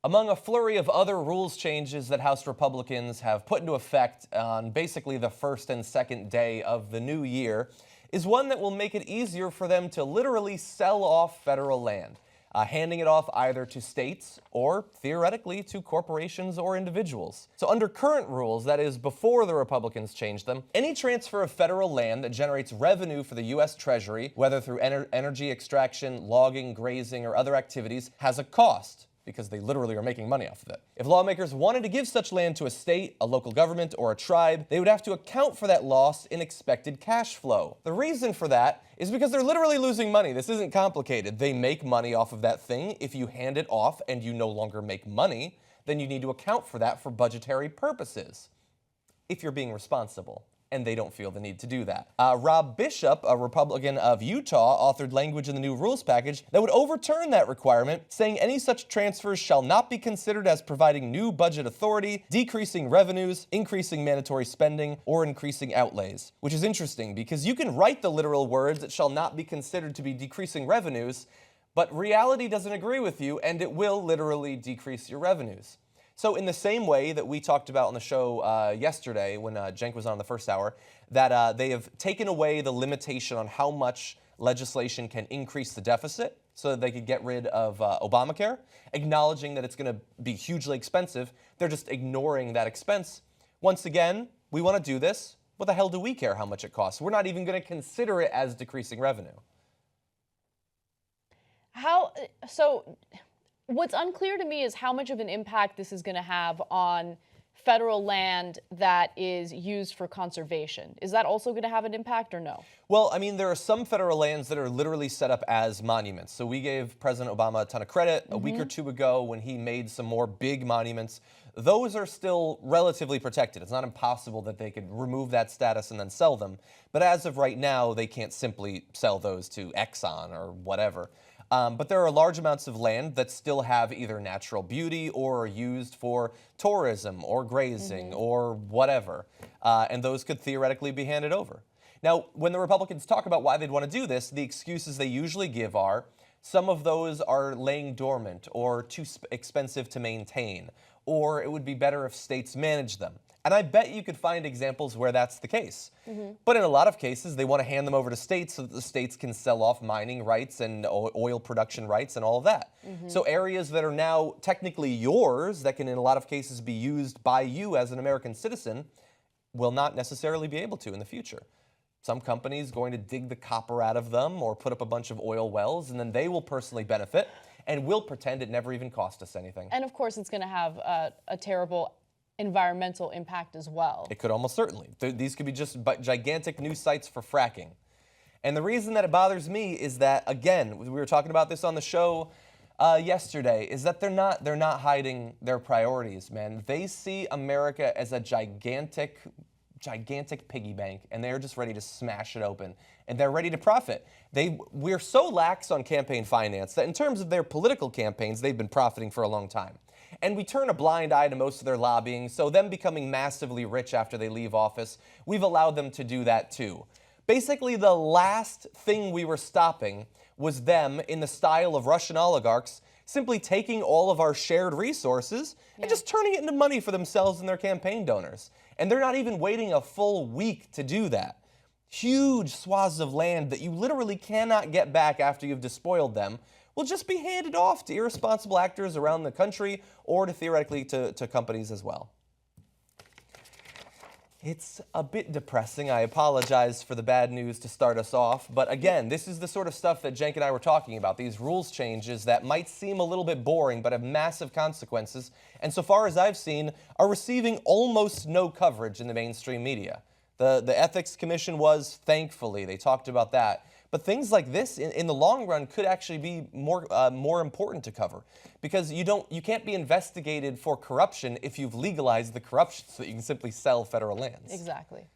Among a flurry of other rules changes that House Republicans have put into effect on basically the first and second day of the new year is one that will make it easier for them to literally sell off federal land, handing it off either to states or theoretically to corporations or individuals. So under current rules, that is before the Republicans changed them, any transfer of federal land that generates revenue for the U.S. Treasury, whether through energy extraction, logging, grazing, or other activities, has a cost, because they literally are making money off of it. If lawmakers wanted to give such land to a state, a local government, or a tribe, they would have to account for that loss in expected cash flow. The reason for that is because they're literally losing money. This isn't complicated. They make money off of that thing. If you hand it off and you no longer make money, then you need to account for that for budgetary purposes, if you're being responsible. And they don't feel the need to do that. Rob Bishop, a Republican of Utah, authored language in the new rules package that would overturn that requirement, saying any such transfers shall not be considered as providing new budget authority, decreasing revenues, increasing mandatory spending, or increasing outlays. Which is interesting, because you can write the literal words, it shall not be considered to be decreasing revenues, but reality doesn't agree with you, and it will literally decrease your revenues. So in the same way that we talked about on the show yesterday when Cenk was on the first hour, that they have taken away the limitation on how much legislation can increase the deficit so that they could get rid of Obamacare, acknowledging that it's going to be hugely expensive. They're just ignoring that expense. Once again, we want to do this. What the hell do we care how much it costs? We're not even going to consider it as decreasing revenue. What's unclear to me is how much of an impact this is going to have on federal land that is used for conservation. Is that also going to have an impact or no? Well, I mean, there are some federal lands that are literally set up as monuments. So we gave President Obama a ton of credit a week or two ago when he made some more big monuments. Those are still relatively protected. It's not impossible that they could remove that status and then sell them. But as of right now, they can't simply sell those to Exxon or whatever. But there are large amounts of land that still have either natural beauty or are used for tourism or grazing or whatever. And those could theoretically be handed over. Now, when the Republicans talk about why they'd want to do this, the excuses they usually give are some of those are laying dormant or too expensive to maintain, or it would be better if states managed them. And I bet you could find examples where that's the case. But in a lot of cases, they want to hand them over to states so that the states can sell off mining rights and oil production rights and all of that. So areas that are now technically yours, that can in a lot of cases be used by you as an American citizen, will not necessarily be able to in the future. Some companies going to dig the copper out of them or put up a bunch of oil wells, and then they will personally benefit and will pretend it never even cost us anything. And of course, it's going to have a terrible environmental impact as well. It could almost certainly. These could be just gigantic new sites for fracking. And the reason that it bothers me is that, again, we were talking about this on the show yesterday, is that they're not hiding their priorities, man. They see America as a gigantic piggy bank, and they're just ready to smash it open, and they're ready to profit. We're so lax on campaign finance that in terms of their political campaigns, they've been profiting for a long time. And we turn a blind eye to most of their lobbying, so them becoming massively rich after they leave office, we've allowed them to do that too. Basically, the last thing we were stopping was them, in the style of Russian oligarchs, simply taking all of our shared resources and just turning it into money for themselves and their campaign donors. And they're not even waiting a full week to do that. Huge swaths of land that you literally cannot get back after you've despoiled them will just be handed off to irresponsible actors around the country or theoretically to companies as well. It's a bit depressing. I apologize for the bad news to start us off. But again, this is the sort of stuff that Cenk and I were talking about, these rules changes that might seem a little bit boring but have massive consequences, and so far as I've seen, are receiving almost no coverage in the mainstream media. The Ethics Commission was, thankfully, they talked about that. But things like this, in the long run, could actually be more important to cover, because you can't be investigated for corruption if you've legalized the corruption so that you can simply sell federal lands. Exactly.